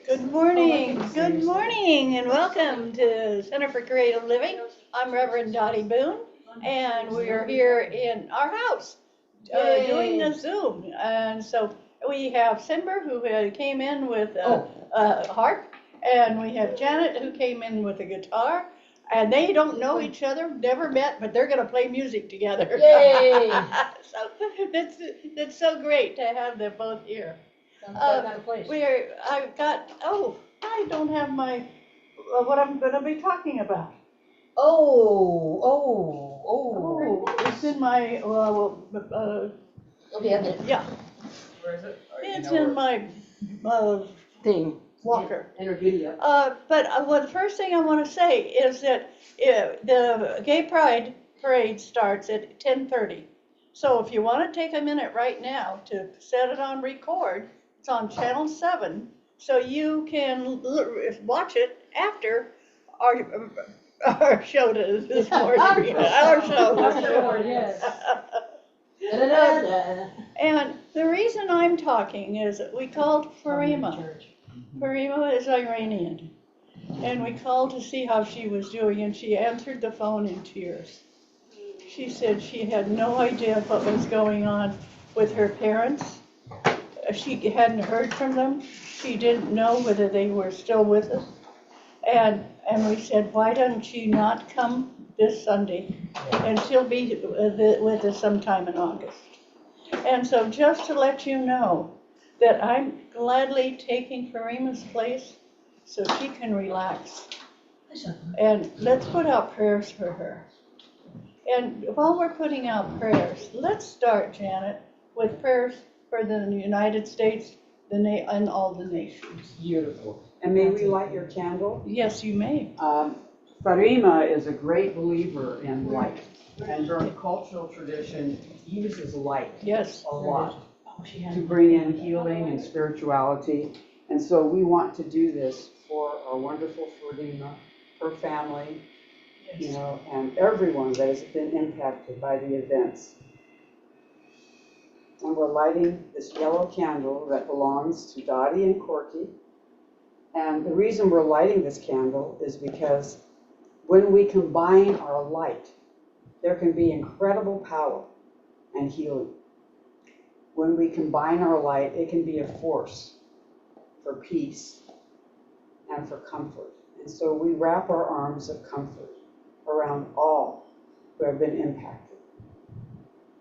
Good morning, and welcome to Center for Creative Living. I'm Reverend Doti Boon, and we are here in our house doing the Zoom. And so we have Simber, who came in with a harp, and we have Janet, who came in with a guitar. And they don't know each other, never met, but they're going to play music together. Yay! So that's so great to have them both here. I don't have my, what I'm going to be talking about. It's in my, yeah. Where is it? It's in my Thing. walker. Intermediate. The first thing I want to say is that the Gay Pride Parade starts at 10:30. So if you want to take a minute right now to set it on record, it's on Channel 7, so you can watch it after our show this morning. Our show. Yes. And the reason I'm talking is that we called Farima. Farima is Iranian. And we called to see how she was doing, and she answered the phone in tears. She said she had no idea what was going on with her parents. She hadn't heard from them. She didn't know whether they were still with us. And we said, why doesn't she not come this Sunday? And she'll be with us sometime in August. And so just to let you know that I'm gladly taking Farima's place so she can relax. And let's put out prayers for her. And while we're putting out prayers, let's start, Janet, with prayers for the United States and all the nations. Beautiful. And may we light your candle? Yes, you may. Farima is a great believer in light. And her cultural tradition uses light a lot to bring in healing and spirituality. And so we want to do this for our wonderful Farima, her family, and everyone that has been impacted by the events. And we're lighting this yellow candle that belongs to Dottie and Corky. And the reason we're lighting this candle is because when we combine our light, there can be incredible power and healing. When we combine our light, it can be a force for peace and for comfort. And so we wrap our arms of comfort around all who have been impacted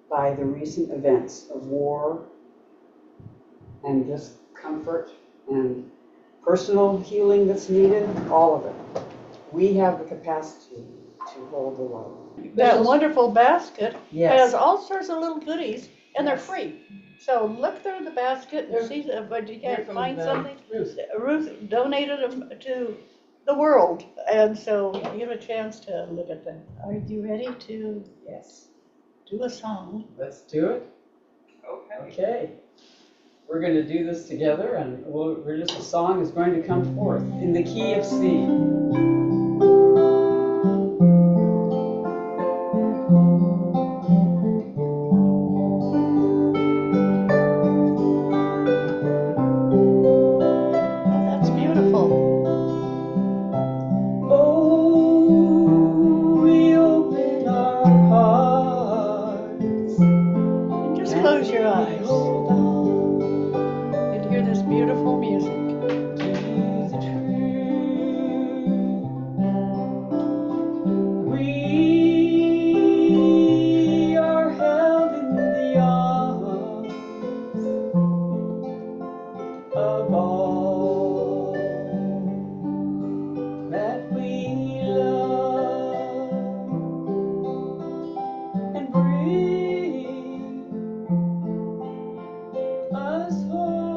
by the recent events of war and just comfort and personal healing that's needed, all of it. We have the capacity to hold the light. That wonderful basket has all sorts of little goodies, and they're free. So look through the basket and see if you can find something. Ruth donated them to the world, and so you have a chance to look at them. Are you ready to do a song? Let's do it. Okay. We're going to do this together, and a song is going to come forth in the key of C. Close your eyes and hear this beautiful music. We are held in the arms of all that we love and bring us home.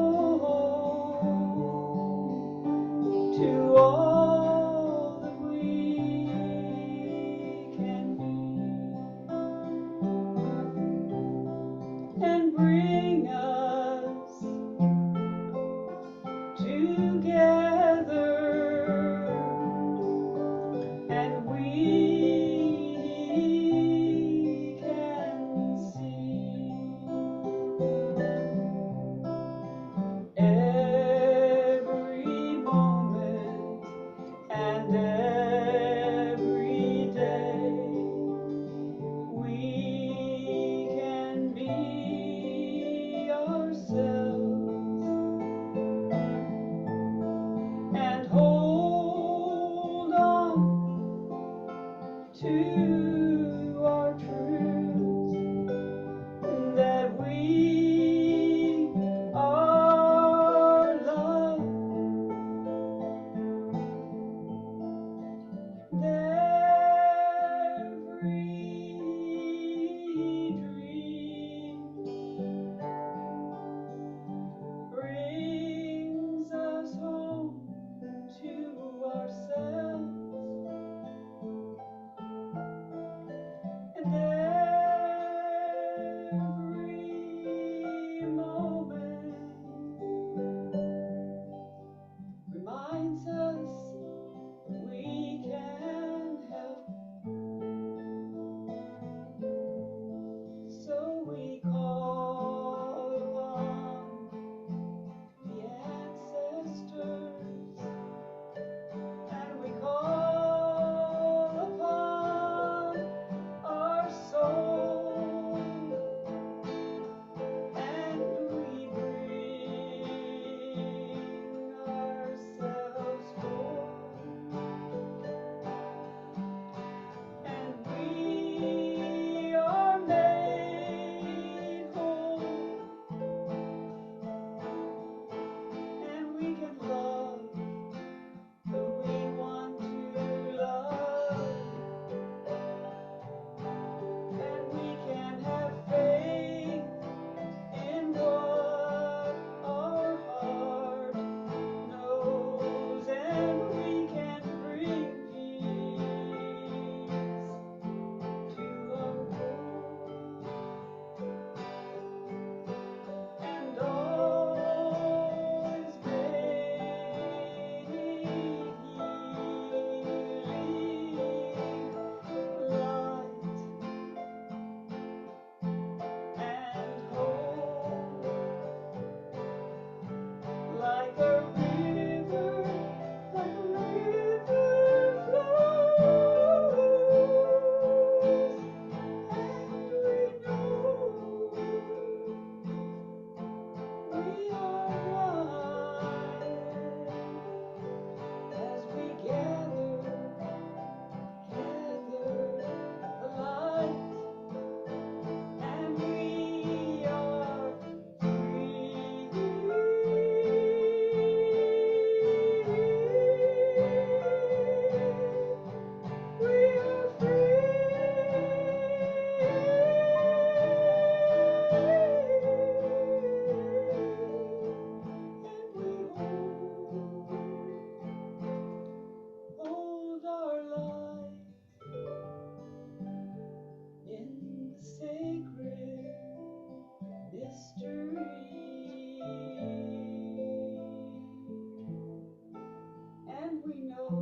And we know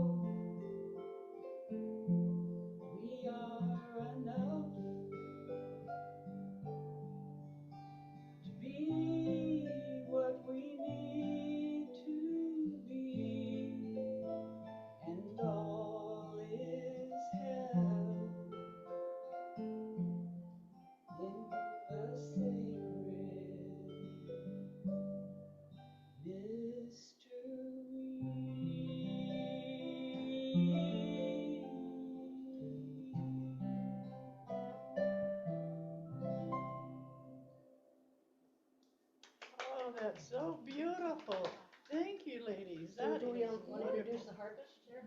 we are enough to be what we need to be, and all is held in the sacred mystery. Oh, that's so beautiful. Thank you, ladies. So That do we is want to introduce wonderful. the harpist here?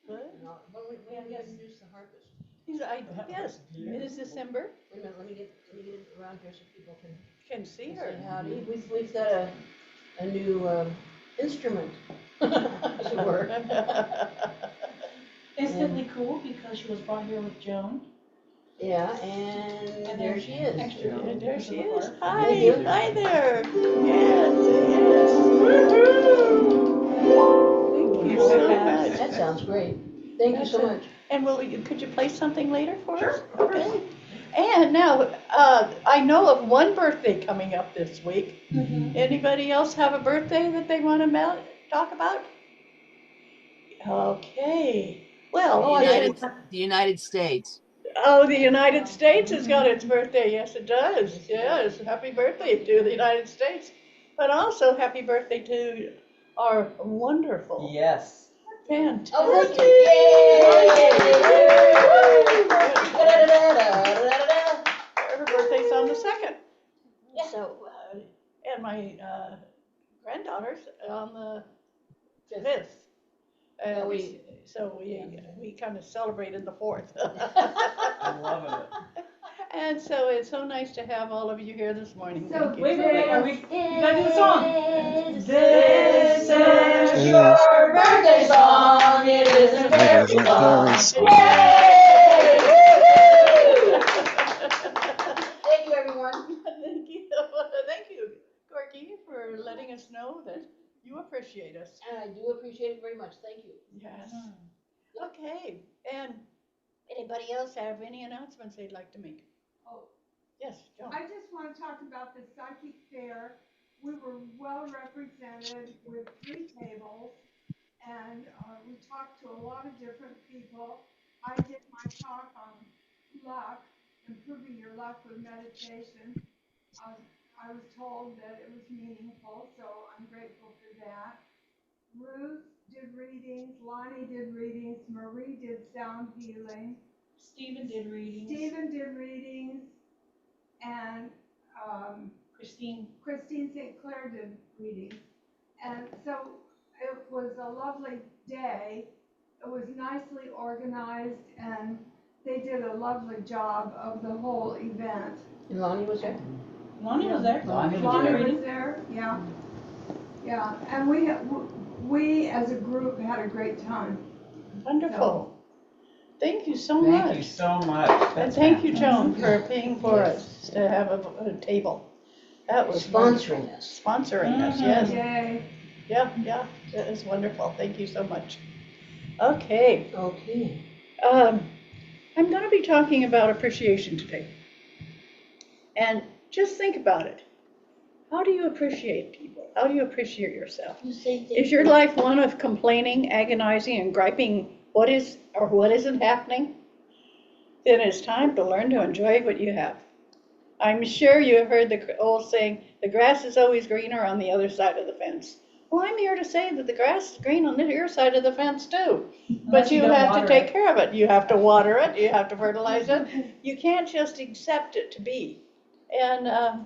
What? No, but we have to introduce the harpist. Yes, Ms. December Wait a minute, let me get it around here so people can can see say her. howdy. We've got a new instrument, as it were. Instantly cool because she was brought here with Joan. Yeah, and there she is. Extra cool And there because she of the is. harp. Hi, Thank you. hi there. Yes, yes. Woohoo! Thank you so much. That sounds great. Thank you so much. And could you play something later for us? Sure, of course. Okay. And now, I know of one birthday coming up this week. Anybody else have a birthday that they want to talk about? Okay. Well, The United States. oh, the United States has got its birthday. Yes, it does. Yes, happy birthday to the United States. But also happy birthday to our wonderful, Yes. fantastic. Oh, thank you. Yay! Her birthday's on the 2nd. Yeah. So, and my granddaughter's on the 5th. Yeah, we kind of celebrated the 4th. I'm loving it. And so it's so nice to have all of you here this morning. So Thank you. wait, are we gotta do the song? This is your birthday song. It isn't very long. Yay! Thank you, everyone. Thank you. Thank you, Corky, for letting us know that you appreciate us. And I do appreciate it very much. Thank you. Yes. Okay. And anybody else have any announcements they'd like to make? Oh. Yes, Joan. I just want to talk about the psychic fair. We were well represented with 3 tables, and we talked to a lot of different people. I did my talk on luck, improving your luck with meditation. I was told that it was meaningful, so I'm grateful for that. Ruth did readings, Lonnie did readings, Marie did sound healing. Stephen did readings. Stephen did readings, and Christine. Christine St. Clair did readings. And so it was a lovely day. It was nicely organized, and they did a lovely job of the whole event. And Lonnie was there? Lonnie was there. Lonnie She did Lonnie a was reading. there, yeah. Yeah, and we as a group had a great time. Wonderful. Thank you so Thank much. you so much. And That's thank you, fantastic. Joan, for paying for us to have a table. That was Sponsoring us. Sponsoring us, yes. Yay. Yeah, that is wonderful. Thank you so much. Okay, Okay. I'm going to be talking about appreciation today. And just think about it. How do you appreciate people? How do you appreciate yourself? You say things. Is your life one of complaining, agonizing, and griping what is or what isn't happening? Then it's time to learn to enjoy what you have. I'm sure you have heard the old saying, the grass is always greener on the other side of the fence. Well, I'm here to say that the grass is green on your side of the fence too. But you have to take care of it. You have to water it. You have to fertilize it. You can't just accept it to be. And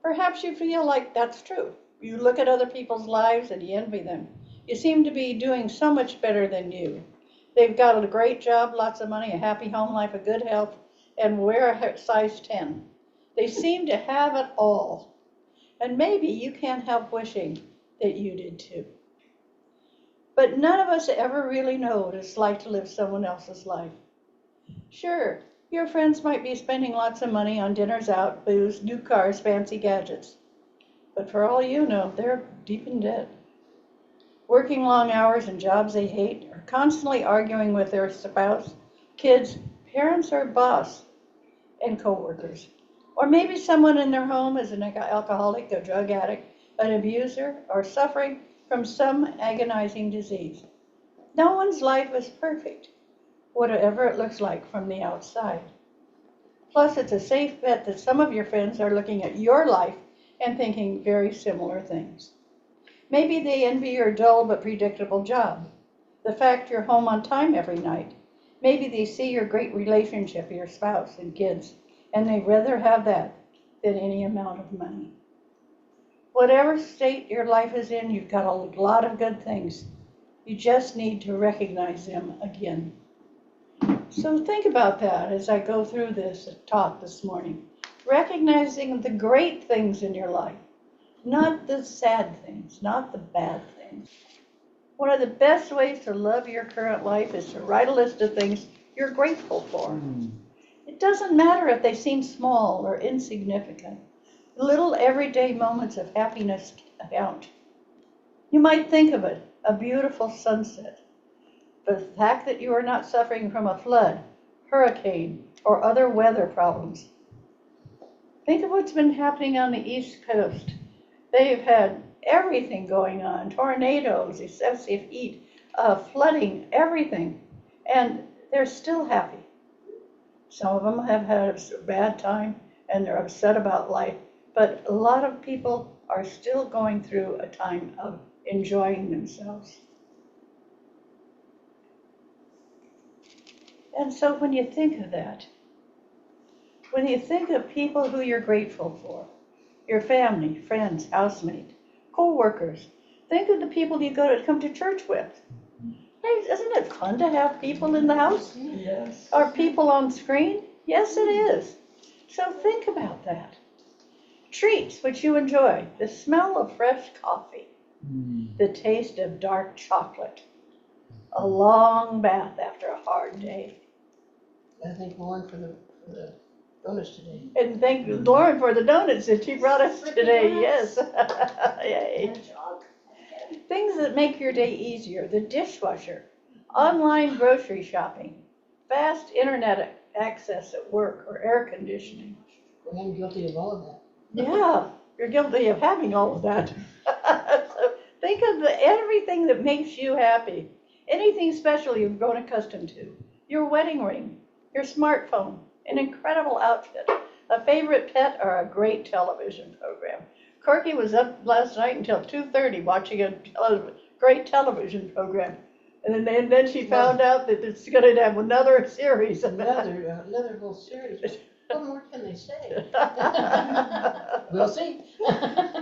perhaps you feel like that's true. You look at other people's lives and you envy them. You seem to be doing so much better than you. They've got a great job, lots of money, a happy home life, a good health, and wear a size 10. They seem to have it all. And maybe you can't help wishing that you did too. But none of us ever really know what it's like to live someone else's life. Sure, Your friends might be spending lots of money on dinners out, booze, new cars, fancy gadgets. But for all you know, they're deep in debt. Working long hours in jobs they hate, or constantly arguing with their spouse, kids, parents, or boss, and coworkers. Or maybe someone in their home is an alcoholic, a drug addict, an abuser, or suffering from some agonizing disease. No one's life is perfect, whatever it looks like from the outside. Plus, it's a safe bet that some of your friends are looking at your life and thinking very similar things. Maybe they envy your dull but predictable job, the fact you're home on time every night. Maybe they see your great relationship with your spouse and kids, and they'd rather have that than any amount of money. Whatever state your life is in, you've got a lot of good things. You just need to recognize them again. So think about that as I go through this talk this morning. Recognizing the great things in your life, not the sad things, not the bad things. One of the best ways to love your current life is to write a list of things you're grateful for. It doesn't matter if they seem small or insignificant. Little everyday moments of happiness count. You might think of it, a beautiful sunset. But the fact that you are not suffering from a flood, hurricane, or other weather problems. Think of what's been happening on the East Coast. They've had everything going on, tornadoes, excessive heat, flooding, everything. And they're still happy. Some of them have had a bad time and they're upset about life. But a lot of people are still going through a time of enjoying themselves. And so when you think of that, when you think of people who you're grateful for, your family, friends, housemate, co-workers, think of the people you come to church with. Hey, isn't it fun to have people in the house? Yes. Are people on screen? Yes, it is. So think about that. Treats which you enjoy, the smell of fresh coffee, the taste of dark chocolate, a long bath after a hard day. I thank Lauren for the donuts today. And thank Lauren for the donuts that she brought us today. Yes. Yay. Things that make your day easier, the dishwasher, online grocery shopping, fast internet access at work, or air conditioning. I'm guilty of all of that. Yeah, you're guilty of having all of that. So think of everything that makes you happy. Anything special you've grown accustomed to. Your wedding ring, your smartphone, an incredible outfit, a favorite pet, or a great television program. Corky was up last night until 2:30 watching a great television program. And then she found out that it's going to have another series. Another whole series. What more can they say? We'll see.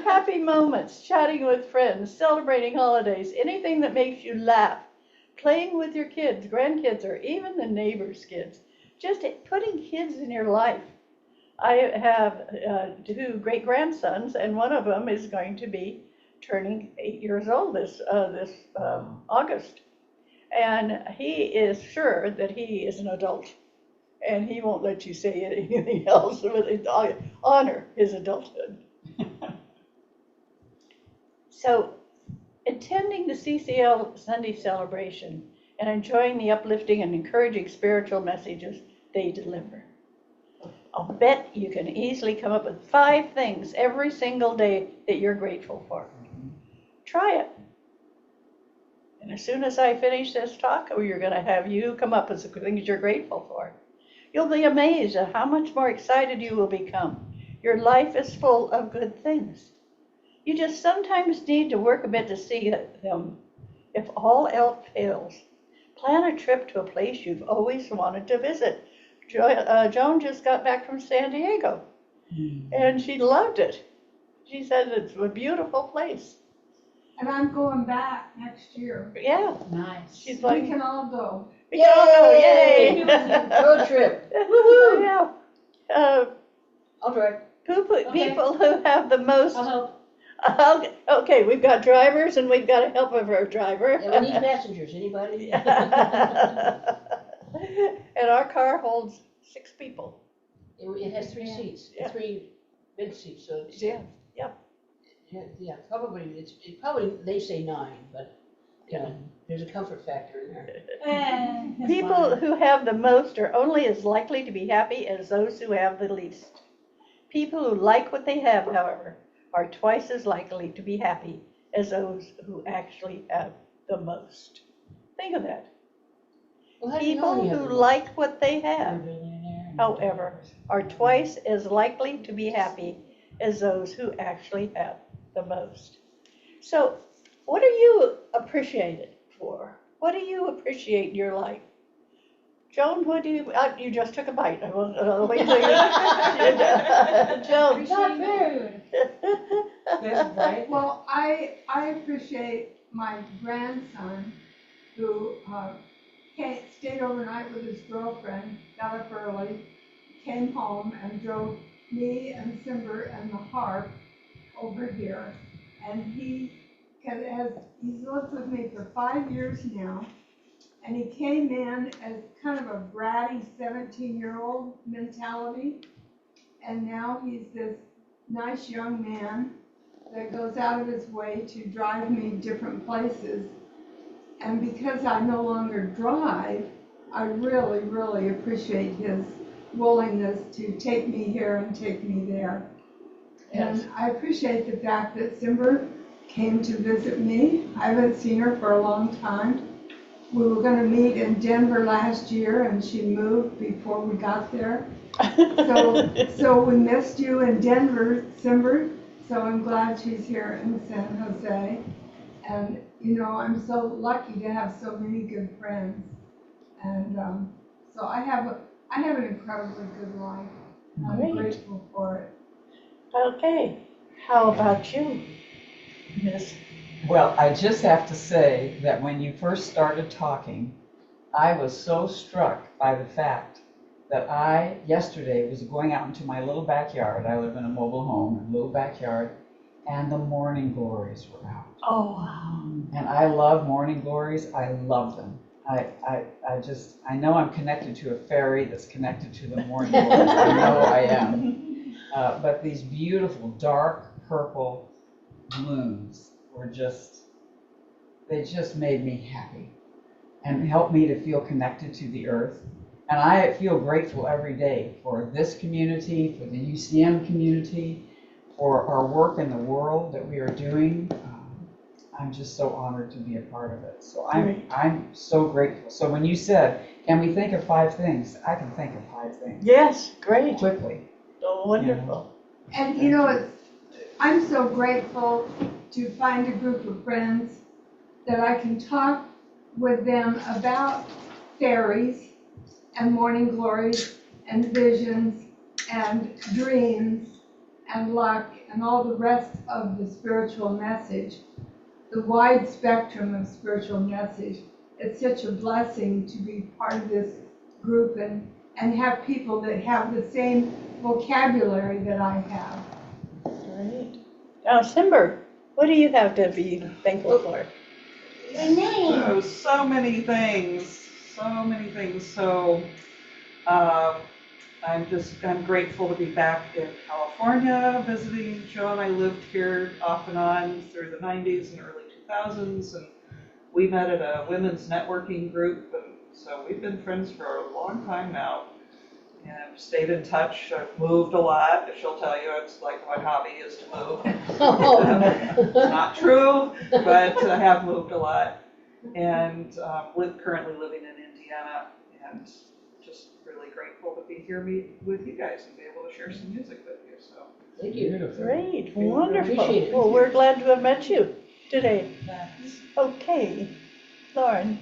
Happy moments, chatting with friends, celebrating holidays, anything that makes you laugh, playing with your kids, grandkids, or even the neighbors' kids. Just putting kids in your life. I have 2 great-grandsons, and one of them is going to be turning 8 years old this August. And he is sure that he is an adult. And he won't let you say anything else with honor his adulthood. So, attending the CCL Sunday Celebration and enjoying the uplifting and encouraging spiritual messages they deliver. I'll bet you can easily come up with 5 things every single day that you're grateful for. Try it. And as soon as I finish this talk, we're going to have you come up with the things you're grateful for. You'll be amazed at how much more excited you will become. Your life is full of good things. You just sometimes need to work a bit to see them. If all else fails, plan a trip to a place you've always wanted to visit. Joan just got back from San Diego, and she loved it. She said it's a beautiful place. And I'm going back next year. Yeah. Nice. She's like, We can all go. we can all go, yay! Road trip. Woo-hoo! Yeah. I'll drive. People who have the most. I'll help. Okay, we've got drivers and we've got a helper for a driver. Yeah, we need passengers. Anybody? And our car holds 6 people. It has 3 seats, Yeah. 3 big seats, so it's, Yeah. yeah, probably, probably, they say 9, but, you know, there's a comfort factor in there. People who have the most are only as likely to be happy as those who have the least. People who like what they have, however, are twice as likely to be happy as those who actually have the most. Think of that. Well, how do you know People when you have who the most? like what they have, however, are twice as likely to be happy as those who actually have the most. So, what are you appreciated for? What do you appreciate in your life? Joan, what do you, you just took a bite. I won't wait till you, Joan. Not food. This right? Well, I appreciate my grandson who stayed overnight with his girlfriend, got up early, came home and drove me and Simber and the Harp over here. And he's lived with me for 5 years now. And he came in as kind of a bratty 17-year-old mentality. And now he's this nice young man that goes out of his way to drive me different places. And because I no longer drive, I really, really appreciate his willingness to take me here and take me there. Yes. And I appreciate the fact that Simber came to visit me. I haven't seen her for a long time. We were going to meet in Denver last year, and she moved before we got there. So we missed you in Denver, Simber. So I'm glad she's here in San Jose. And, you know, I'm so lucky to have so many good friends. And so I have an incredibly good life. And I'm Great. grateful for it. Okay, how about you, Miss? Well, I just have to say that when you first started talking, I was so struck by the fact that I, yesterday, was going out into my little backyard. I live in a mobile home, a little backyard, and the morning glories were out. Oh, wow. And I love morning glories. I love them. I know I'm connected to a fairy that's connected to the morning glories. I know I am. But these beautiful dark purple moons were they just made me happy and helped me to feel connected to the earth. And I feel grateful every day for this community, for the UCM community, for our work in the world that we are doing. I'm just so honored to be a part of it. So I'm so grateful. So when you said, can we think of 5 things? I can think of 5 things. Yes, great. Quickly. Oh, wonderful. And you know, I'm so grateful to find a group of friends that I can talk with them about fairies and morning glories and visions and dreams and luck and all the rest of the spiritual message, the wide spectrum of spiritual message. It's such a blessing to be part of this group and have people that have the same vocabulary that I have. Great. Now, Simber, what do you have to be thankful for? So many things. So I'm grateful to be back in California visiting Joan. I lived here off and on through the 90s and early 2000s, and we met at a women's networking group, and so we've been friends for a long time now. And I've stayed in touch. I've moved a lot. She'll tell you it's like my hobby is to move. It's not true, but I have moved a lot. And currently living in Indiana, and just really grateful to be here with you guys and be able to share some music with you. So Thank you. Great, Appreciate wonderful. it. Well, we're glad to have met you today. Okay, Lauren.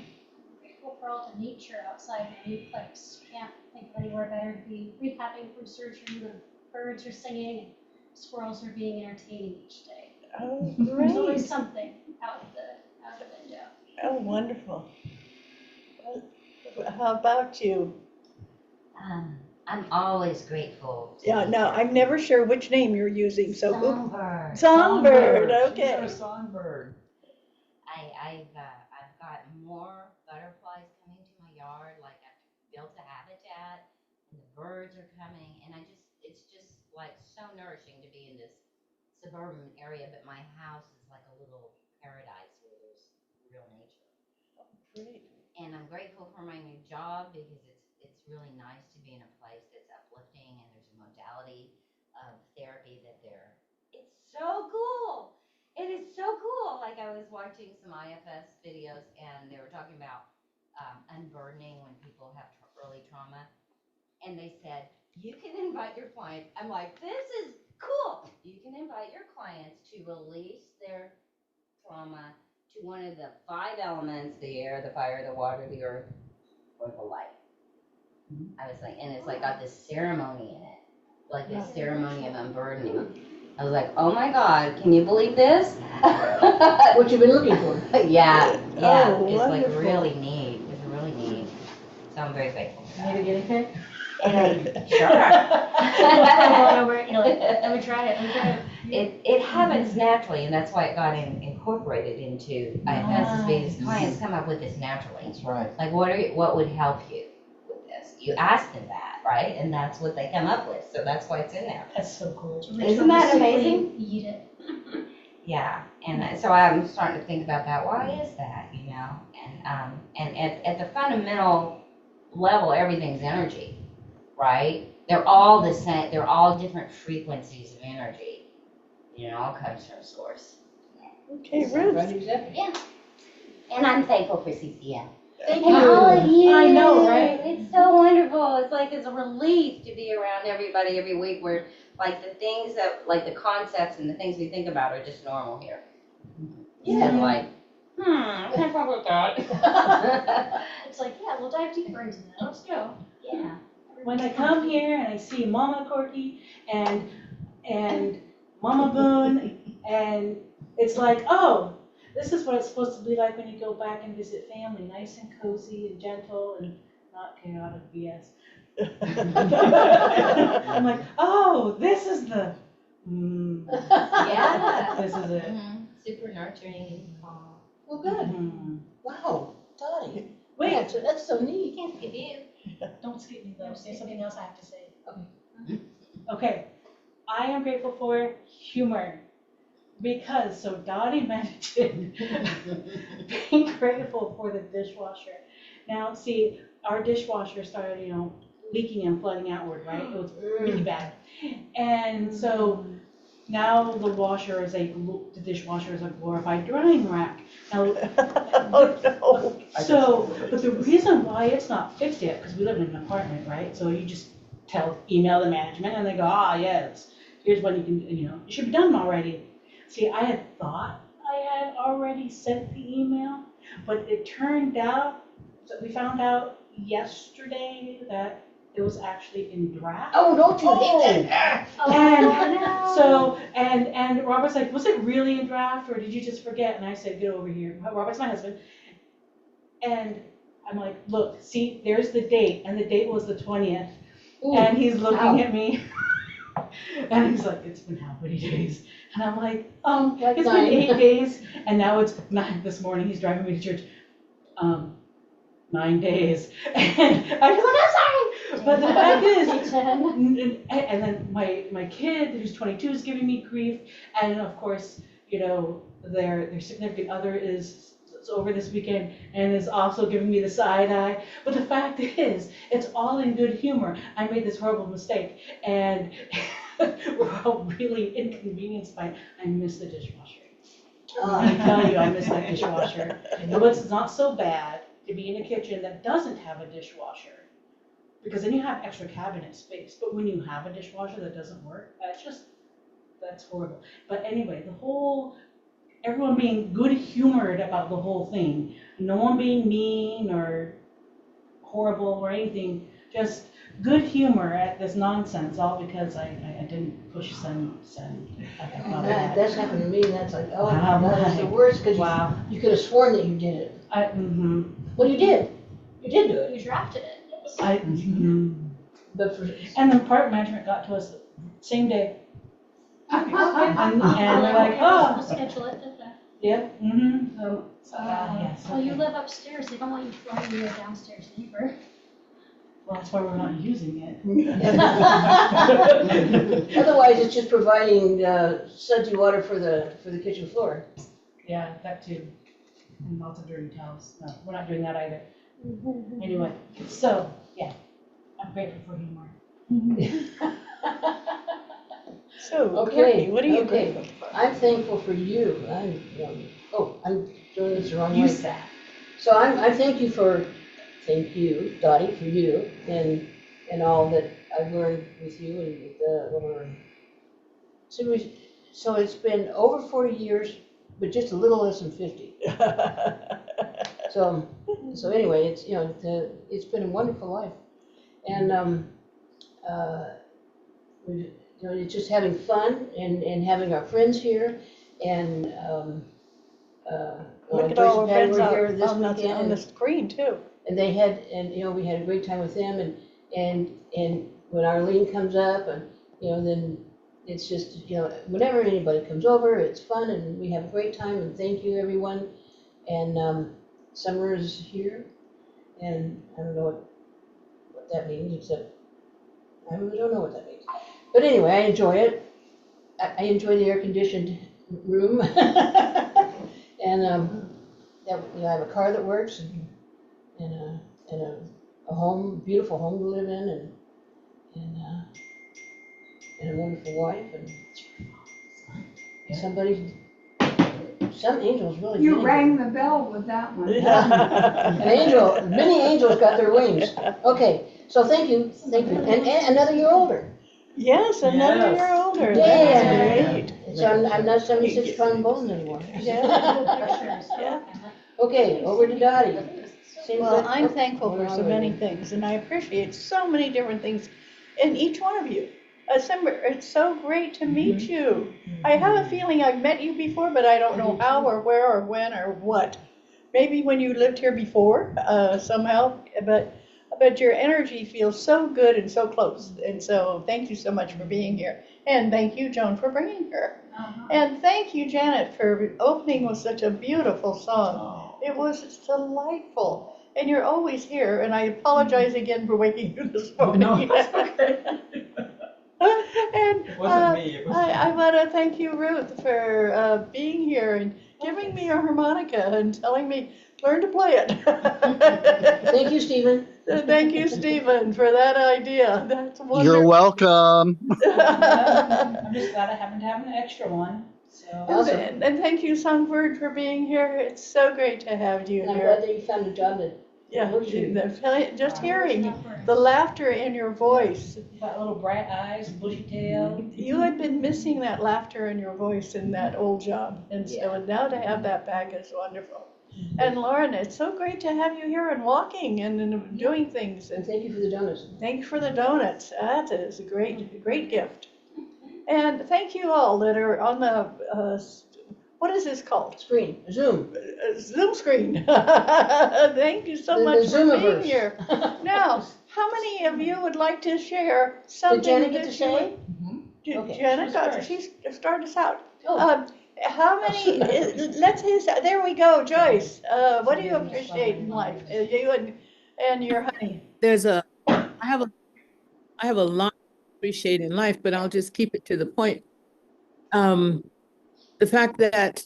Grateful for all the nature outside my new place. Can't think of anywhere better to be recapping from surgery. The birds are singing and squirrels are being entertaining each day. Oh, There's always great. something out the window. Oh, wonderful. How about you? I'm always grateful. Yeah, no, I'm never sure which name you're using, so. Songbird. Songbird, You're okay. a songbird. I've got more butterflies coming to my yard. Like I've built a habitat, and the birds are coming, and it's just like so nourishing to be in this suburban area, but my house is like a little paradise where there's real nature. Great. And I'm grateful for my new job because it's really nice to be in a place that's uplifting, and there's a modality of therapy that it's so cool. It is so cool. Like I was watching some IFS videos, and they were talking about unburdening when people have early trauma, and they said you can invite your clients. I'm like, this is cool. You can invite your clients to release their trauma to one of the 5 elements: the air, the fire, the water, the earth, or the light. I was like, and it's like got this ceremony in it, like this ceremony of unburdening. I was like, oh my God, can you believe this? What you've been looking for. Yeah, Oh, it's like wonderful. really neat. It's really neat. So I'm very grateful for Need a that. guinea pig? And sure. Let me try it. It happens naturally, and that's why it got incorporated into IFS, because clients come up with this naturally. That's right. Like, what would help you with this? You ask them that, right? And that's what they come up with. So that's why it's in there. That's so cool. Isn't that amazing? Eat it. Yeah, and so I'm starting to think about that. Why is that? You know, and at the fundamental level, everything's energy, right? They're all the same. They're all different frequencies of energy. You know, all comes from source. Okay, Ruth. Right, exactly. Yeah. And I'm thankful for CCL. Thank And you. all of you. I know, right? It's so wonderful. It's like it's a relief to be around everybody every week where like the things that, like the concepts and the things we think about are just normal here. Instead of like, what's wrong with that? It's like, yeah, we'll dive deeper into that. Let's go. Yeah. When I come here and I see Mama Corky and Mama Boon, and it's like, oh, this is what it's supposed to be like when you go back and visit family, nice and cozy and gentle and not chaotic BS. I'm like, oh, this is the, Yeah. this is it. Super nurturing. Well, good. Mhm. Wow, Dottie. Wait, That's so You neat. can't skip you. don't skip me though, say something else I have to say. Okay. Okay, I am grateful for humor. Because, so Dottie mentioned being grateful for the dishwasher. Now, see, our dishwasher started, leaking and flooding outward, right? It was really bad. And so now the dishwasher is a glorified drying rack. Now, Oh, no. so, but the reason why it's not fixed yet, because we live in an apartment, right? So you just email the management and they go, yes, here's when you can, it should be done already. See, I had thought I had already sent the email, but it turned out, we found out yesterday that it was actually in draft. Oh, don't you hate that? And so, and Robert's like, was it really in draft or did you just forget? And I said, get over here. Robert's my husband. And I'm like, look, see, there's the date. And the date was the 20th. And he's looking at me. And he's like, it's been how many days? And I'm like, Like it's 9. been 8 days. And now it's 9 this morning. He's driving me to church. 9 days. And I was like, I'm sorry. But the fact is, and then my kid, who's 22, is giving me grief. And of course, their significant other is over this weekend and is also giving me the side eye. But the fact is, it's all in good humor. I made this horrible mistake, and we're all really inconvenienced by it. I miss the dishwasher. I tell you, I miss that dishwasher. But it's not so bad to be in a kitchen that doesn't have a dishwasher, because then you have extra cabinet space. But when you have a dishwasher that doesn't work, that's horrible. But anyway, everyone being good-humored about the whole thing. No one being mean or horrible or anything. Just good humor at this nonsense, all because I didn't push send. That's happened to me, and that's like, oh, Wow. that was the worst, because Wow. you could have sworn that you did it. Well, you did. You did do it. You drafted it. But for, And the park management got to us same day. And we're like, We'll schedule it. Yep. Well, you live upstairs. They don't want you flying your downstairs neighbor. Well, that's why we're not using it. Otherwise, it's just providing sudsy water for the kitchen floor. Yeah, that too. And lots of dirty towels. No, we're not doing that either. Anyway, so, yeah, I'm grateful for humor. So, Okay, Courtney, what are you okay. grateful for? I'm thankful for you. I'm doing this the wrong way. Use that. So thank you, Dottie, for you and all that I've learned with you and over. So it's been over 40 years, but just a little less than 50. So anyway, it's been a wonderful life, and it's just having fun and having our friends here, and Look at all our Joyce and Patty friends were out here this on weekend, the screen too. and we had a great time with them, and when Arlene comes up, and then it's just whenever anybody comes over, it's fun, and we have a great time, and thank you everyone, and Summer is here, and I don't know what that means, except I really don't know what that means. But anyway, I enjoy it. I enjoy the air-conditioned room, and I have a car that works, and a home, beautiful home to live in, and a wonderful wife, and some angels really. You rang the bell with that one. Many angels got their wings. Okay, so thank you, and another year older. Yes, another year older. Yeah. That's great. So I'm not 76 trombones anymore. Yeah. Okay, over to Dottie. Well, I'm thankful for so many things, and I appreciate so many different things in each one of you. It's so great to meet you. I have a feeling I've met you before, but I don't know how or where or when or what. Maybe when you lived here before, somehow, but your energy feels so good and so close. And so thank you so much for being here. And thank you, Joan, for bringing her. And thank you, Janet, for opening with such a beautiful song. It was delightful. And you're always here, and I apologize again for waking you this morning. Oh, no, it's okay. And It wasn't me. It was I want to thank you, Ruth, for being here and giving me a harmonica and telling me, learn to play it. Thank you, Stephen. Thank you, Stephen, for that idea. That's wonderful. You're welcome. I'm just glad I happen to have an extra one. So. Awesome. And thank you, Songbird, for being here. It's so great to have you And I'm here. glad that you found a job that works for you. Just hearing the laughter in your voice. Got little bright eyes, bushy tail. You had been missing that laughter in your voice in that old job. And so now to have that back is wonderful. And Lauren, it's so great to have you here and walking and doing things. And thank you for the donuts. Thank you for the donuts. That is a great gift. And thank you all that are on the, what is this called? Screen, Zoom. Zoom screen. Thank you so much for being Zoomiverse. here. Now, how many of you would like to share something? Did Janet get to that say? Okay. Janet she started us out. Oh. How many, there we go, Joyce. What do you appreciate in life? You and your honey. I have a lot to appreciate in life, but I'll just keep it to the point. The fact that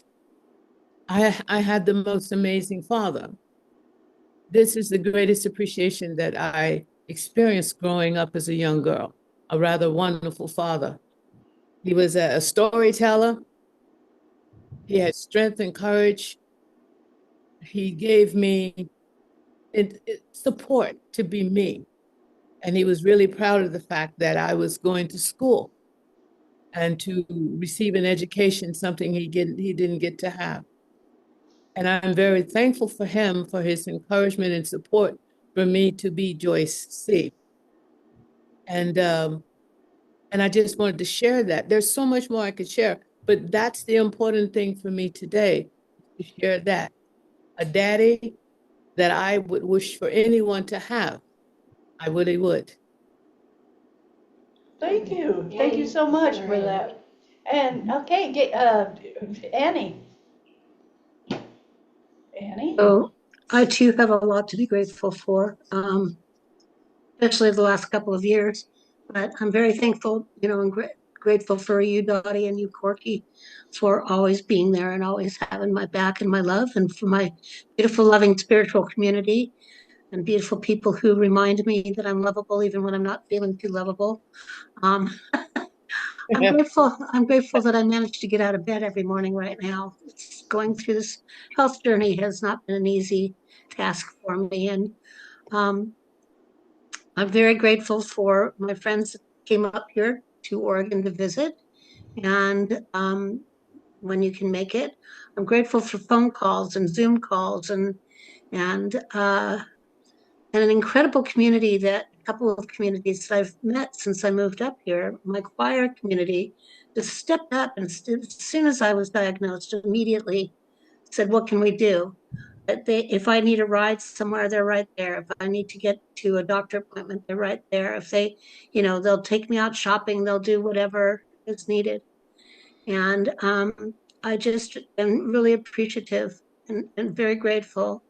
I had the most amazing father. This is the greatest appreciation that I experienced growing up as a young girl, a rather wonderful father. He was a storyteller. He had strength and courage. He gave me support to be me. And he was really proud of the fact that I was going to school and to receive an education, something he didn't get to have. And I'm very thankful for him, for his encouragement and support for me to be Joyce C. And I just wanted to share that. There's so much more I could share, but that's the important thing for me today, to share that. A daddy that I would wish for anyone to have. I really would. Thank you. Thank you so much for that. And okay, Annie. Annie? So I too have a lot to be grateful for. especially the last couple of years. But I'm very thankful, and grateful for you, Dottie, and you, Corky, for always being there and always having my back and my love, and for my beautiful, loving spiritual community and beautiful people who remind me that I'm lovable even when I'm not feeling too lovable. Um, I'm grateful that I managed to get out of bed every morning right now. It's going through this health journey has not been an easy task for me. And um, I'm very grateful for my friends that came up here to Oregon to visit. And when you can make it, I'm grateful for phone calls and Zoom calls and an incredible community a couple of communities that I've met since I moved up here. My choir community just stepped up and as soon as I was diagnosed, immediately said, "What can we do?" If I need a ride somewhere, they're right there. If I need to get to a doctor appointment, they're right there. If they'll take me out shopping, they'll do whatever is needed. And I just am really appreciative and very grateful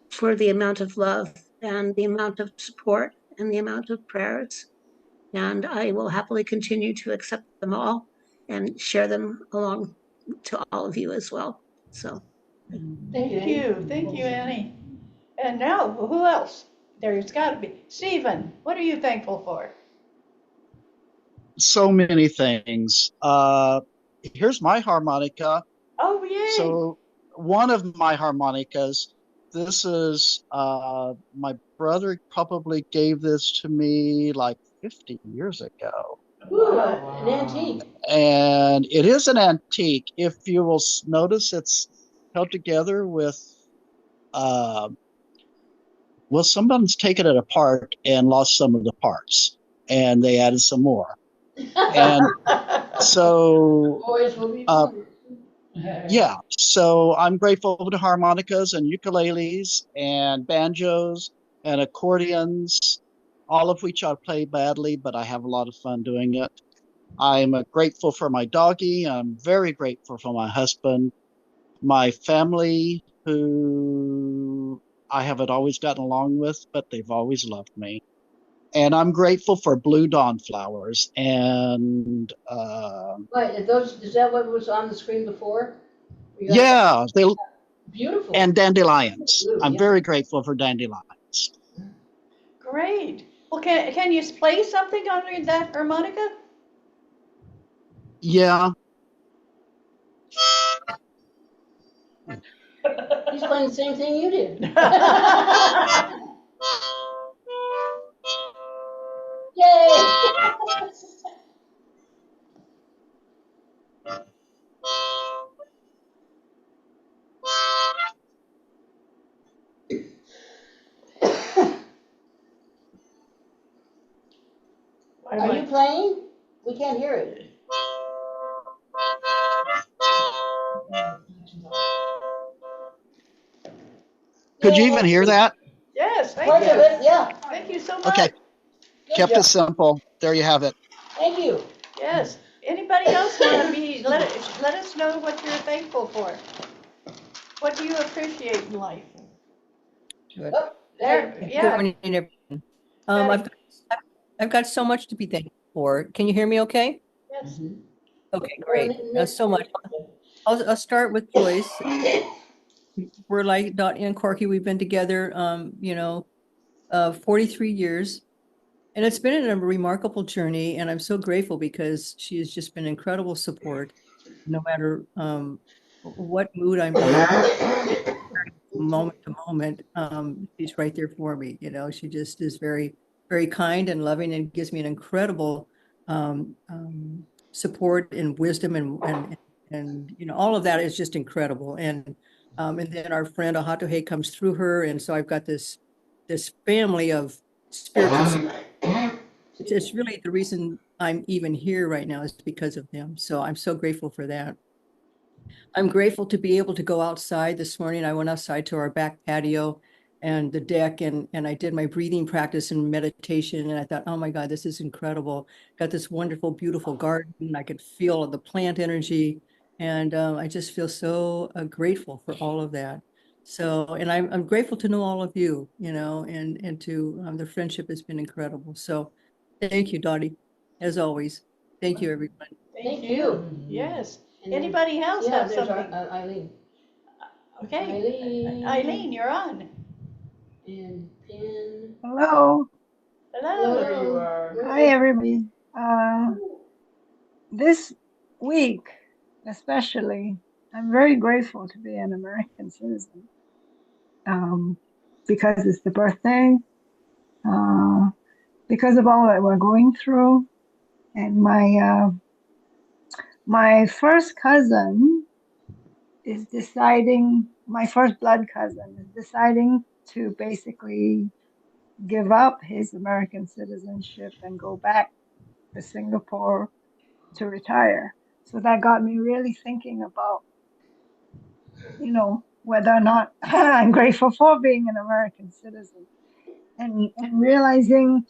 for the amount of love and the amount of support and the amount of prayers. And I will happily continue to accept them all and share them along to all of you as well. So Thank you, Annie. Thank you, Annie. And now, who else? There's got to be. Stephen, what are you thankful for? So many things. Here's my harmonica. Oh, yay. So one of my harmonicas, this is my brother probably gave this to me like 50 years ago. Ooh, an antique. And it is an antique. If you will notice, it's held together with, well, someone's taken it apart and lost some of the parts, and they added some more. And so, Boys will be fun. yeah, so I'm grateful to harmonicas and ukuleles and banjos and accordions, all of which I play badly, but I have a lot of fun doing it. I'm grateful for my doggie. I'm very grateful for my husband, my family, who I haven't always gotten along with, but they've always loved me. And I'm grateful for blue dawn flowers and Wait, is that what was on the screen before? yeah, they Beautiful. and dandelions. Blue, I'm yeah. very grateful for dandelions. Great. Well, can you play something on that harmonica? Yeah. He's playing the same thing you did. Yay! Are you playing? We can't hear it. Could you even hear that? Yes, thank Part of you. it, yeah. Thank you so much. Okay. Kept it simple. There you have it. Thank you. Yes. Anybody else want to let us know what you're thankful for? What do you appreciate in life? Good. Oh, There, Good yeah. morning, everyone. I've got so much to be thankful for. Can you hear me okay? Yes. Okay, great. So much. I'll start with Joyce. We're like Dottie and Corky. We've been together, 43 years. And it's been a remarkable journey. And I'm so grateful because she has just been incredible support, no matter what mood I'm in, moment to moment. She's right there for me. She just is very, very kind and loving and gives me an incredible support and wisdom and all of that is just incredible. And then our friend Ahatohe comes through her. And so I've got this family of spiritual support. It's really the reason I'm even here right now is because of them. So I'm so grateful for that. I'm grateful to be able to go outside this morning. I went outside to our back patio and the deck and I did my breathing practice and meditation. And I thought, oh my God, this is incredible. Got this wonderful, beautiful garden. I could feel the plant energy. And I just feel so grateful for all of that. So, and I'm grateful to know all of you, you know, and to the friendship has been incredible. So thank you, Dottie, as always. Thank you, everyone. Thank you. Yes. And then- Anybody else Yeah, have there's something? Eileen. Okay. Eileen, you're on. And Pin. Hello. Hello. There you are. Hi, everybody. This week, especially, I'm very grateful to be an American citizen because it's the birthday, because of all that we're going through. And my first cousin is deciding, my first blood cousin is deciding to basically give up his American citizenship and go back to Singapore to retire. So that got me really thinking about, whether or not I'm grateful for being an American citizen and realizing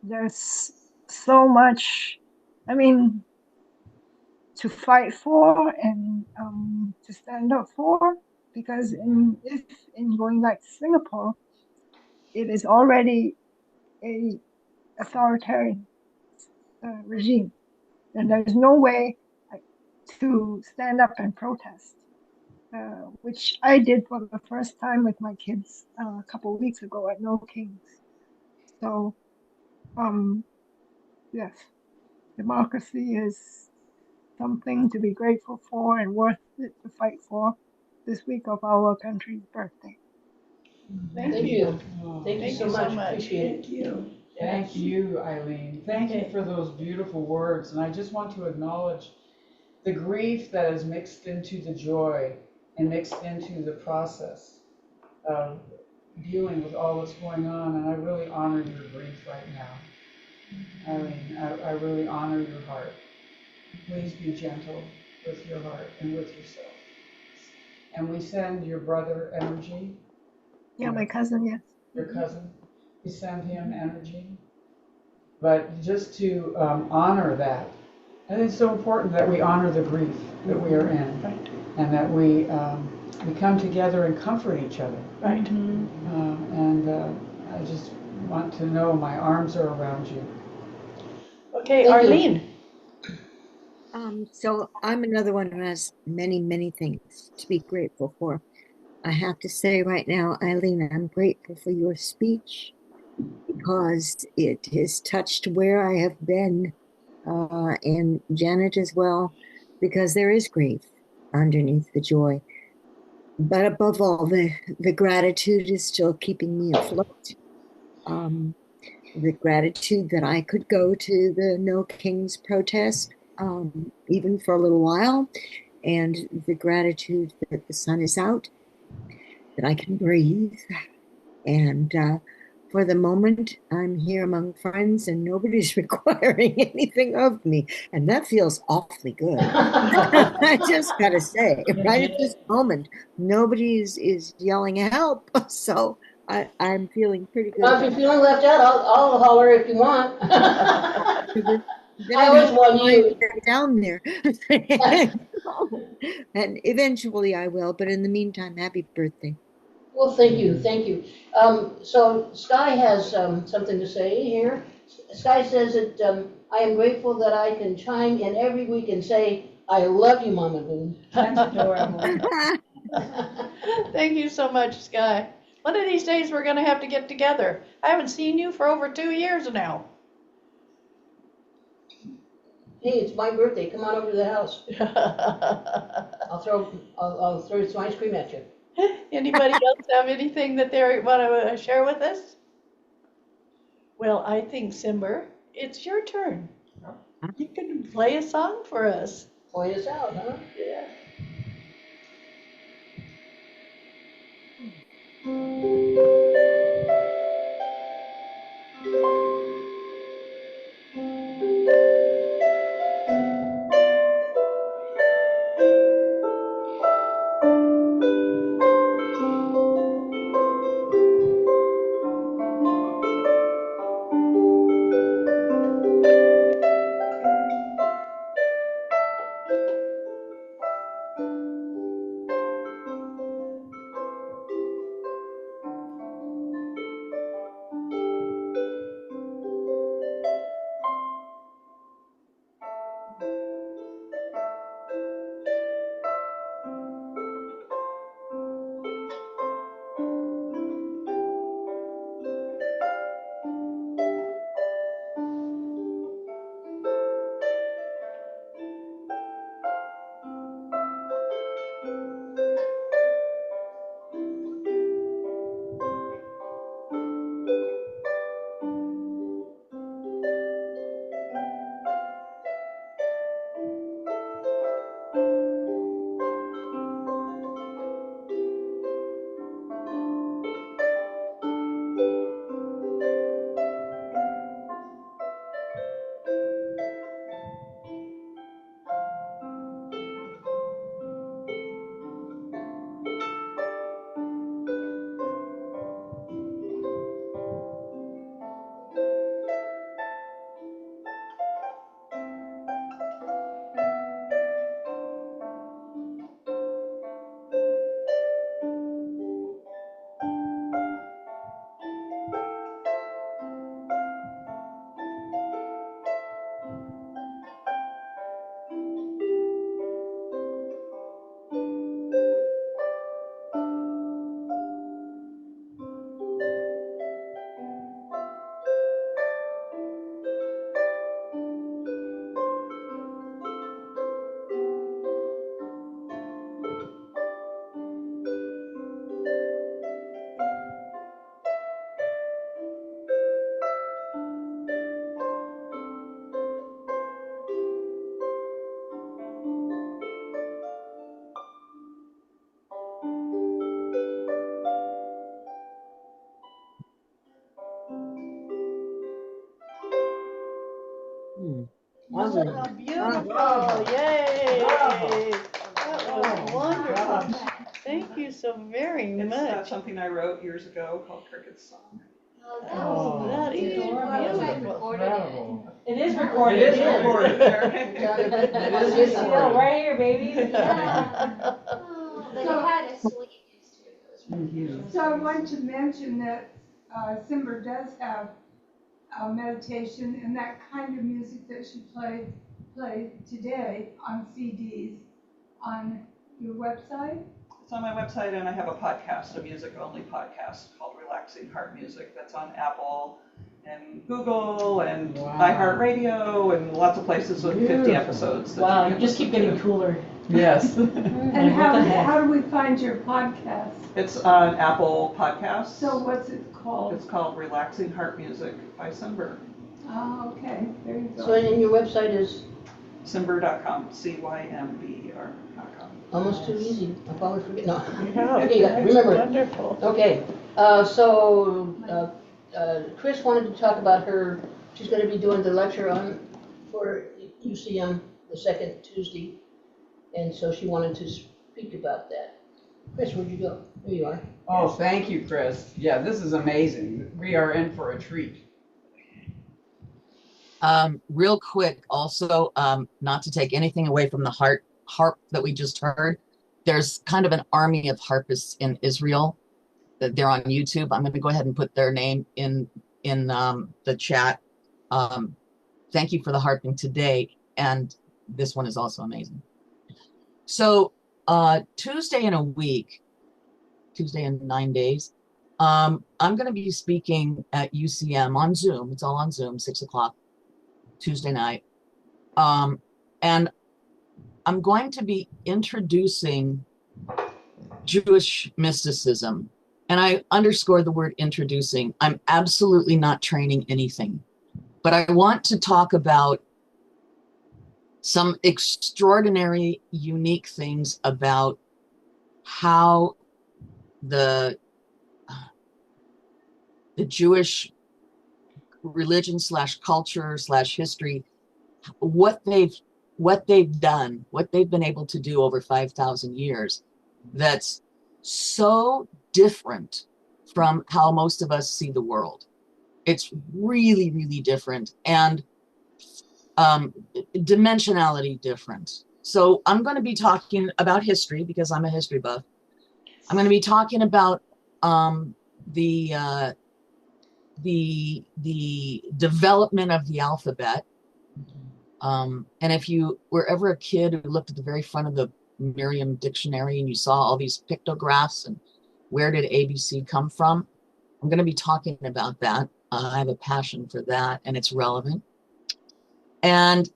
there's so much, I mean, to fight for and to stand up for, because if in going back to Singapore, it is already a authoritarian regime, and there's no way to stand up and protest, which I did for the first time with my kids a couple of weeks ago at No Kings. So, yes, democracy is something to be grateful for and worth it to fight for this week of our country's birthday. Thank you. Oh, Thank you so much. Appreciate it. Thank you. Thank you, Eileen. Thank you Okay. for those beautiful words. And I just want to acknowledge the grief that is mixed into the joy and mixed into the process of dealing with all that's going on. And I really honor your grief right now. Eileen, I really honor your heart. Please be gentle with your heart and with yourself. And we send your brother energy. Yeah, my cousin, yes. Your cousin. We send him energy. But just to honor that. And it's so important that we honor the grief that we are in. Right. And that we come together and comfort each other. Right. I just want to know my arms are around you. Okay, Thank you. Arlene. So I'm another one who has many, many things to be grateful for. I have to say right now, Eileen, I'm grateful for your speech because it has touched where I have been, and Janet as well, because there is grief underneath the joy. But above all, the gratitude is still keeping me afloat. The gratitude that I could go to the No Kings protest, even for a little while, and the gratitude that the sun is out, that I can breathe. And for the moment, I'm here among friends and nobody's requiring anything of me. And that feels awfully good. I just got to say, right at this moment, nobody is yelling help. So I'm feeling pretty good. If you're feeling left out, I'll holler if you want. Then I always want you. down there. And eventually I will, but in the meantime, happy birthday. Well, thank you, thank you. So Sky has something to say here. Sky says that I am grateful that I can chime in every week and say, I love you, Mama Boon. That's adorable. Thank you so much, Sky. One of these days we're going to have to get together. I haven't seen you for over 2 years now. Hey, it's my birthday. Come on over to the house. I'll throw some ice cream at you. Anybody else have anything that they want to share with us? Well, I think, Simber, it's your turn. You can play a song for us. Point us out, huh? Yeah. Awesome. Oh, beautiful. Yay. That was wonderful. Thank you so very It's much. something I wrote years ago called Cricket's Song. Oh, that is beautiful. Incredible. It is recorded. It is recorded. CCL right here, baby. Yeah. Oh, but it had a sweet too. So I want to mention that Simber does have meditation and that kind of music that she played today on CDs on your website. It's on my website, and I have a podcast, a music-only podcast called Relaxing Heart Music that's on Apple and Google and iHeartRadio and lots of places with 50 episodes. Wow, you just keep getting cooler. Yes. And how do we find your podcast? It's on Apple Podcasts. So what's it called? It's called Relaxing Heart Music by Simber. Oh, okay. There you go. So, and your website is? Simber.com, CYMBER.com. Almost too easy. I'll probably forget. No. No, Okay, remember. wonderful. Okay. Chris wanted to talk about she's going to be doing the lecture for UCM the second Tuesday. And so she wanted to speak about that. Chris, where'd you go? There you are. Oh, thank you, Chris. Yeah, this is amazing. We are in for a treat. Real quick, also, not to take anything away from the harp that we just heard, there's kind of an army of harpists in Israel that they're on YouTube. I'm going to go ahead and put their name in the chat. Thank you for the harping today, and this one is also amazing. So Tuesday in 9 days, I'm going to be speaking at UCM on Zoom. It's all on Zoom, 6 o'clock Tuesday night. And I'm going to be introducing Jewish mysticism. And I underscore the word introducing. I'm absolutely not training anything. But I want to talk about some extraordinary, unique things about how the Jewish religion / culture / history, what they've done, what they've been able to do over 5,000 years, that's so different from how most of us see the world. It's really, really different, and dimensionality different. So I'm going to be talking about history because I'm a history buff. I'm going to be talking about the development of the alphabet. And if you were ever a kid who looked at the very front of the Merriam dictionary and you saw all these pictographs and where did ABC come from, I'm going to be talking about that. I have a passion for that, and it's relevant. And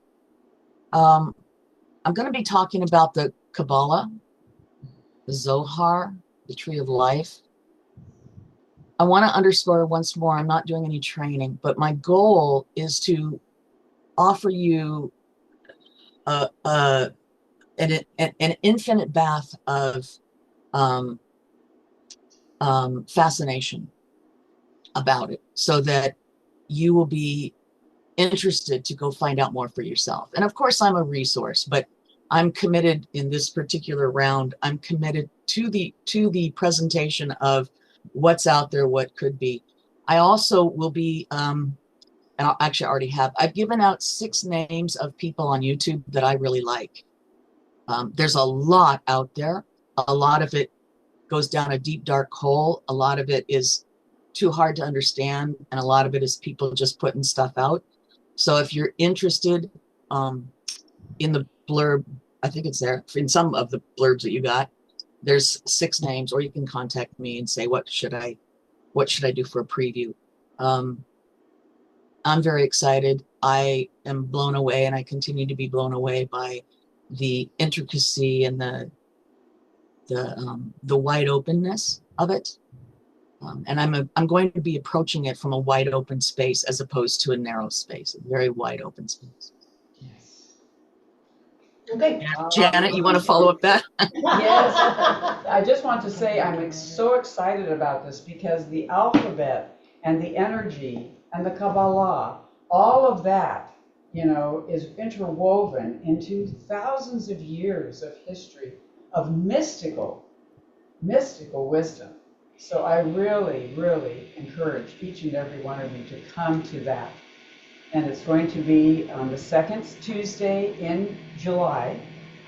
I'm going to be talking about the Kabbalah the Zohar, the tree of life. I want to underscore once more, I'm not doing any training, but my goal is to offer you an infinite bath of fascination about it, so that you will be interested to go find out more for yourself. And of course, I'm a resource, but I'm committed in this particular round. I'm committed to the presentation of what's out there, what could be. I also will be, and I actually already have, I've given out 6 names of people on YouTube that I really like. There's a lot out there. A lot of it goes down a deep, dark hole. A lot of it is too hard to understand. And a lot of it is people just putting stuff out. So if you're interested in the blurb, I think it's there, in some of the blurbs that you got, there's 6 names, or you can contact me and say, what should I do for a preview? I'm very excited. I am blown away, and I continue to be blown away by the intricacy and the wide openness of it. And I'm going to be approaching it from a wide open space as opposed to a narrow space, a very wide open space. Okay. Janet, you want to follow up that? Yes. I just want to say I'm so excited about this because the alphabet and the energy and the Kabbalah, all of that, is interwoven into thousands of years of history of mystical wisdom. So I really, really encourage each and every one of you to come to that. And it's going to be on the 2nd Tuesday in July,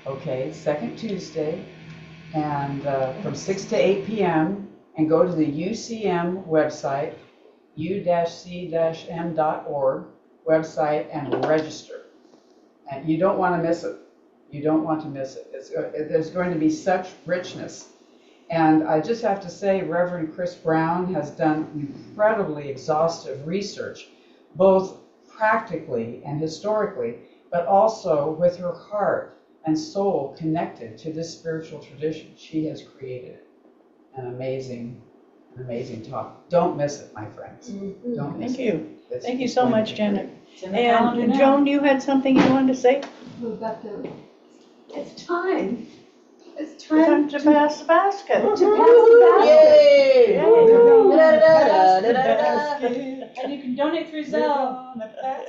okay, 2nd Tuesday, and from 6 to 8 p.m. And go to the UCM website, u-c-m.org website, and register. And you don't want to miss it. You don't want to miss it. There's going to be such richness. And I just have to say, Reverend Chris Brown has done incredibly exhaustive research, both practically and historically, but also with her heart and soul connected to this spiritual tradition. She has created an amazing talk. Don't miss it, my friends. Mm-hmm. Don't miss Thank you. it. Thank you so much, Janet. calendar And now. Joan, you had something you wanted to say? We've got to, it's time. It's Time time to pass the basket. to pass the Yay! And you can donate through Zelle.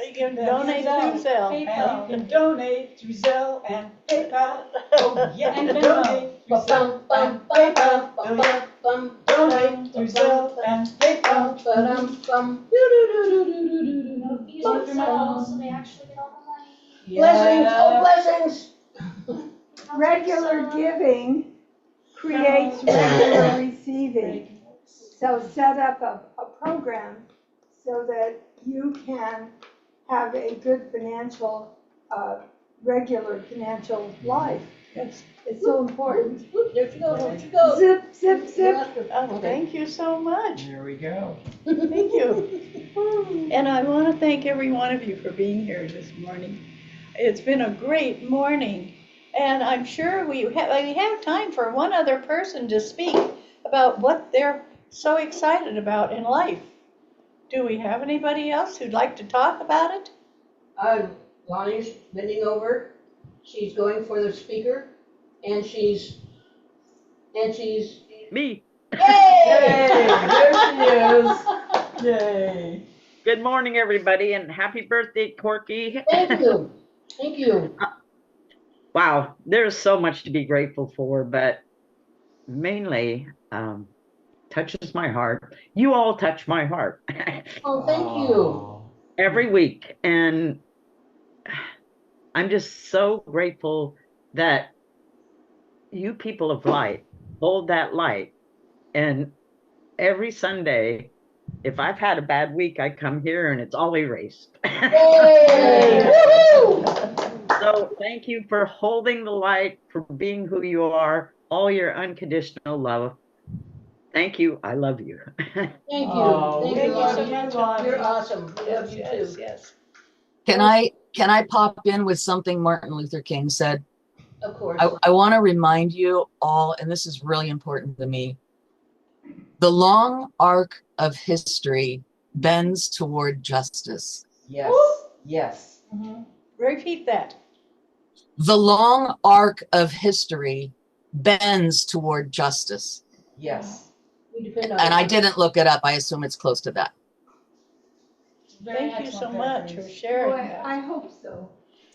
You can donate through Zelle. PayPal. And you can donate through Zelle and PayPal. Oh, yeah, and Venmo. Donate through Zelle and PayPal. Oh, yeah. Donate through Zelle and PayPal. Fees are small, so they actually get all the money. Blessings, oh blessings! regular giving creates regular receiving. So set up a program so that you can have a good financial, regular financial life. Yes. It's so important. There she goes, there she goes. Zip, zip, zip. Oh, thank you so much. There we go. Thank you. And I want to thank every one of you for being here this morning. It's been a great morning. And I'm sure we have time for one other person to speak about what they're so excited about in life. Do we have anybody else who'd like to talk about it? Lonnie's bending over. She's going for the speaker, and she's Me. Yay! Hey, there she is. Yay. Good morning, everybody, and happy birthday, Corky. Thank you. Thank you. Wow, there's so much to be grateful for, but mainly touches my heart. You all touch my heart. Oh, thank you. Every week. And I'm just so grateful that you people of light hold that light. And every Sunday, if I've had a bad week, I come here and it's all erased. Yay! Woohoo! So thank you for holding the light, for being who you are, all your unconditional love. Thank you. I love you. Thank you. Oh, Thank thank you, you so Lonnie. much, Lonnie. You're awesome. We love you Yes, too. yes. Can I pop in with something Martin Luther King said? Of course. I want to remind you all, and this is really important to me, the long arc of history bends toward justice. Yes, yes. Mm-hmm. Repeat that. The long arc of history bends toward justice. Yes. We depend on And I it. didn't look it up. I assume it's close to that. Thank you so much for sharing that. I hope so.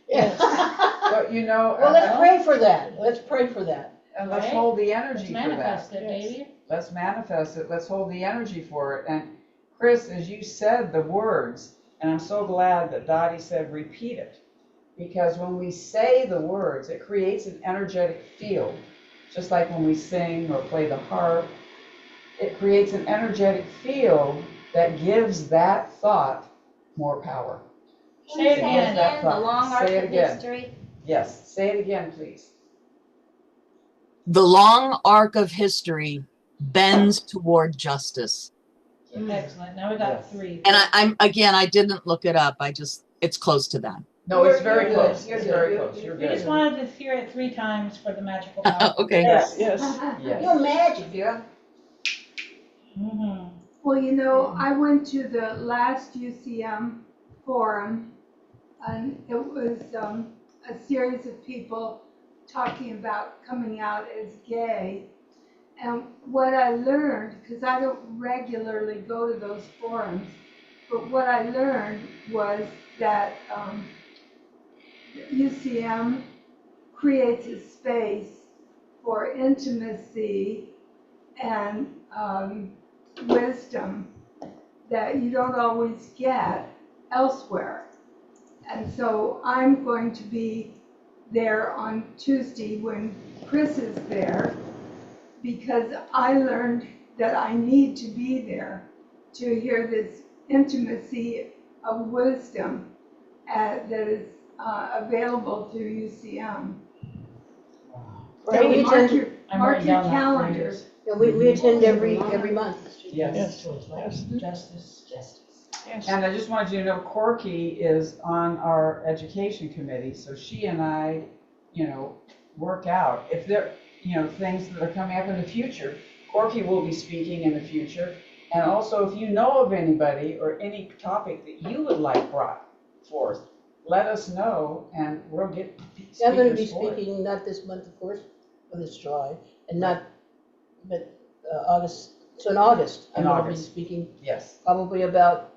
Yes. But you know, Well, let's pray for that. Let's pray for that. and let's Right? hold the energy Let's for that. manifest it, baby. Let's manifest it. Let's hold the energy for it. And Chris, as you said the words, and I'm so glad that Dottie said repeat it, because when we say the words, it creates an energetic field, just like when we sing or play the harp. It creates an energetic field that gives that thought more power. Say it again. That The thought. long arc Say it of again. history. Yes, say it again, please. The long arc of history bends toward justice. Excellent. Now we got Yes. 3. And I didn't look it up. It's close to that. No, it's very You're good. close. You're It's good. very close. You're We just good. wanted to hear it 3 times for the magical power. Okay. Yes, yes. Yes. You're magic, girl. Mm-hmm. Well, you know, I went to the last UCM forum, and it was a series of people talking about coming out as gay. And what I learned, because I don't regularly go to those forums, but what I learned was that UCM creates a space for intimacy and wisdom that you don't always get elsewhere. And so I'm going to be there on Tuesday when Chris is there, because I learned that I need to be there to hear this intimacy of wisdom that is available through UCM. Well, we Mark attend, your, I'm mark writing your down that calendars. phrase. yeah, we attend every month. Yes. Yes. Justice. Justice. Yes. And I just wanted you to know Corky is on our education committee, so she and I, work out. If there, things that are coming up in the future, Corky will be speaking in the future. And also, if you know of anybody or any topic that you would like brought forth, let us know and we'll get speakers I'm going to be for it. speaking, not this month, of course, but it's July, and but August. So in August, I'm In going to be August. speaking Yes. probably about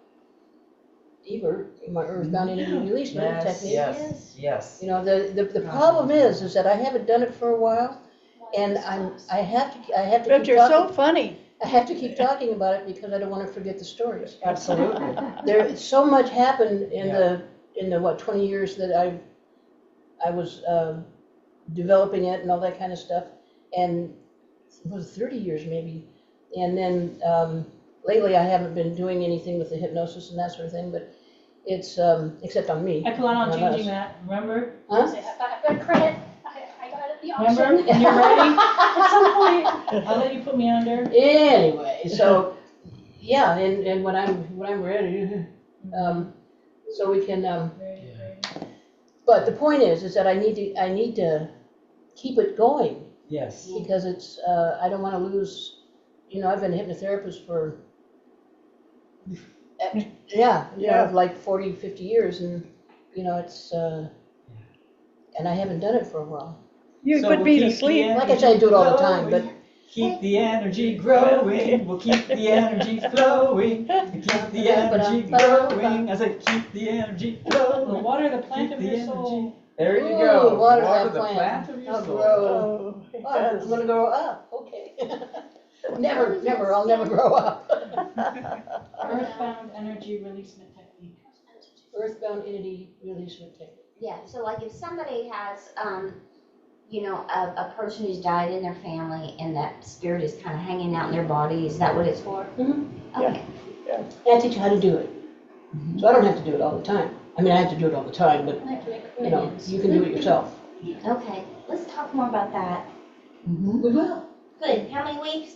my earthbound energy releasement Yes, technique. yes, yes. The problem is that I haven't done it for a while, and I have to But keep you're talking. so funny. I have to keep talking about it because I don't want to forget the stories. Absolutely. There, so much happened in the 20 years that I was developing it and all that kind of stuff, and it was 30 years maybe, and then lately I haven't been doing anything with the hypnosis and that sort of thing, but it's except on me. I plan on not changing us. that, remember? Huh? I've got credit. I got it the Remember? option. When you're ready, at some point, I'll let you put me under. Anyway, so yeah, and when I'm ready, so we can. But the point is that I need to keep it going Yes. because it's I don't want to lose. I've been a hypnotherapist for like 40, 50 years, and it's and I haven't done it for a while. You So put we'll me to keep the sleep. Like I say, I do it all the time, but Keep the energy growing, we'll keep the energy flowing, keep the energy growing, I said keep the energy flowing. Water the plant Keep of the your energy. soul. There you Ooh, go, water water that the plant. plant of your I'll soul. Oh, I'm yes. gonna grow up. Okay. Never. I'll never grow up. Earthbound energy releasement technique. Earthbound entity releasement technique. Yeah, so like if somebody has, a person who's died in their family and that spirit is kind of hanging out in their body, is that what it's for? Mm-hmm. Okay. I teach you how to do it. So I don't have to do it all the time. I mean, I have to do it all the time, but you can do it yourself. Okay, let's talk more about that. We will. Good, how many weeks?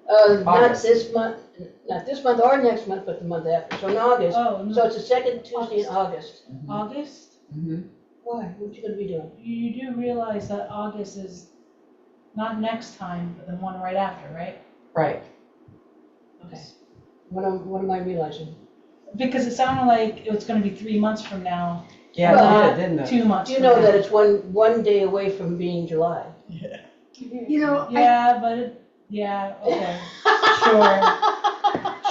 Not August. this month or next month, but the month after. So in August. Oh, no. So it's the second Tuesday in August. August? Mhm. Why? What you gonna be doing? You do realize that August is not next time, but the one right after, right? Right. Okay. What am I realizing? Because it sounded like it was gonna be 3 months from now. Yeah, Well, it did, didn't it? 2 months. You from know now. that it's one day away from being July. You know, Yeah, but yeah, okay. Sure.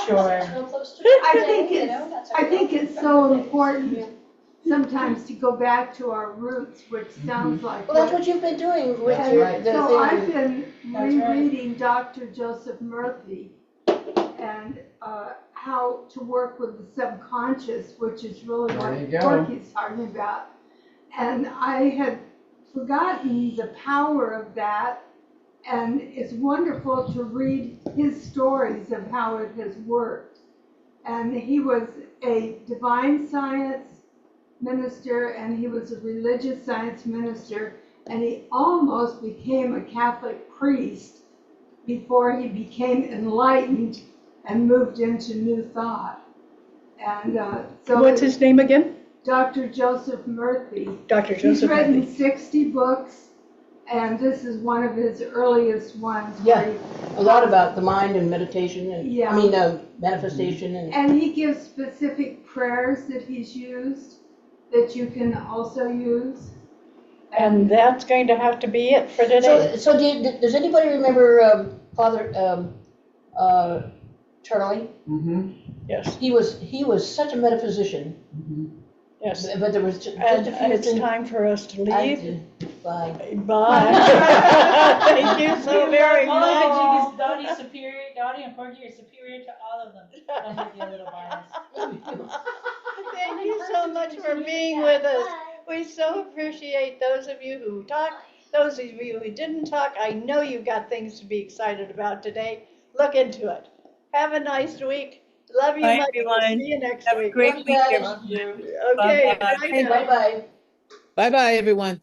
Sure. Real close to I today, think you it's, know, that's I our think goal. it's so important sometimes to go back to our roots, which sounds like. Well, that's what you've been doing with And your, the so thing. I've been That's right. rereading Dr. Joseph Murphy and how to work with the subconscious, which is really There you what go. Corky's talking about. And I had forgotten the power of that, and it's wonderful to read his stories of how it has worked. And he was a divine science minister, and he was a religious science minister, and he almost became a Catholic priest before he became enlightened and moved into New Thought. And so What's his name again? Dr. Joseph Murphy. Dr. He's Joseph written Murphy. 60 books, and this is one of his earliest ones. Yeah, where he- a lot about the mind and meditation and, Yeah. I mean, manifestation and. And he gives specific prayers that he's used that you can also use. And that's going to have to be it for today. So does anybody remember Father Charlie? Mm-hmm. Yes, He was such a metaphysician, yes. but there was just And a few it's things. time for us to leave. Bye. Bye. Thank you so very All much. of it, Dottie's superior, Dottie and Porky are superior to all of them. I might be a little biased. Thank you so much for being with us. We so appreciate those of you who talked, those of you who didn't talk. I know you've got things to be excited about today. Look into it. Have a nice week. Love you Bye, much. We'll everyone. see you next Have a week. great week, guys. everyone. Okay. Bye-bye. Bye now. Bye-bye. Bye-bye, everyone.